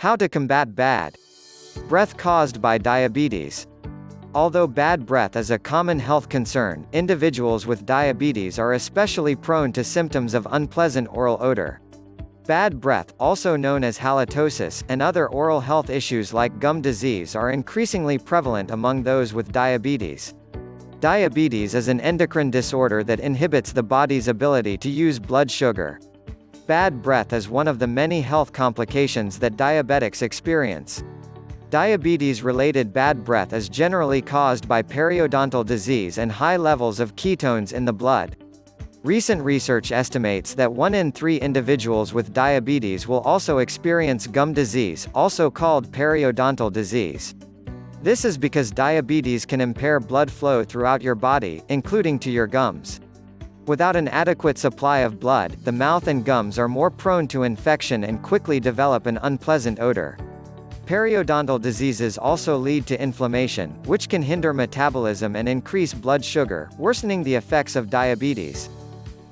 How to combat bad breath caused by diabetes. Although bad breath is a common health concern, individuals with diabetes are especially prone to symptoms of unpleasant oral odor. Bad breath, also known as halitosis, and other oral health issues like gum disease are increasingly prevalent among those with diabetes. Diabetes is an endocrine disorder that inhibits the body's ability to use blood sugar. Bad breath is one of the many health complications that diabetics experience. Diabetes-related bad breath is generally caused by periodontal disease and high levels of ketones in the blood. Recent research estimates that 1 in 3 individuals with diabetes will also experience gum disease, also called periodontal disease. This is because diabetes can impair blood flow throughout your body, including to your gums. Without an adequate supply of blood, the mouth and gums are more prone to infection and quickly develop an unpleasant odor. Periodontal diseases also lead to inflammation, which can hinder metabolism and increase blood sugar, worsening the effects of diabetes.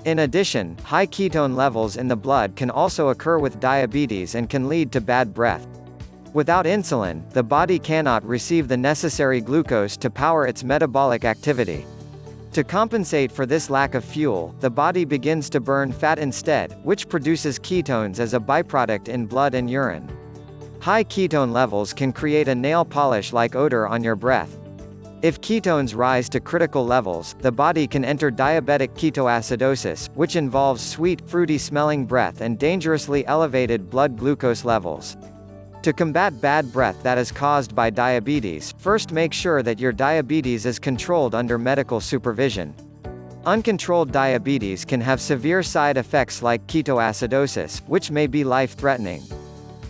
In addition, high ketone levels in the blood can also occur with diabetes and can lead to bad breath. Without insulin, the body cannot receive the necessary glucose to power its metabolic activity. To compensate for this lack of fuel, the body begins to burn fat instead, which produces ketones as a byproduct in blood and urine. High ketone levels can create a nail polish-like odor on your breath. If ketones rise to critical levels, the body can enter diabetic ketoacidosis, which involves sweet, fruity-smelling breath and dangerously elevated blood glucose levels. To combat bad breath that is caused by diabetes, first make sure that your diabetes is controlled under medical supervision. Uncontrolled diabetes can have severe side effects like ketoacidosis, which may be life-threatening.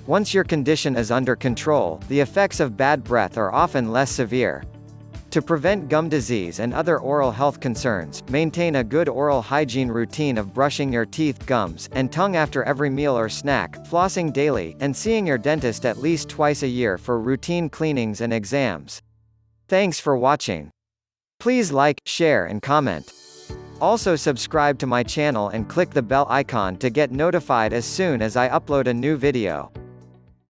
Once your condition is under control, the effects of bad breath are often less severe. To prevent gum disease and other oral health concerns, maintain a good oral hygiene routine of brushing your teeth, gums, and tongue after every meal or snack, flossing daily, and seeing your dentist at least twice a year for routine cleanings and exams. Thanks for watching. Please like, share and comment. Also subscribe to my channel and click the bell icon to get notified as soon as I upload a new video.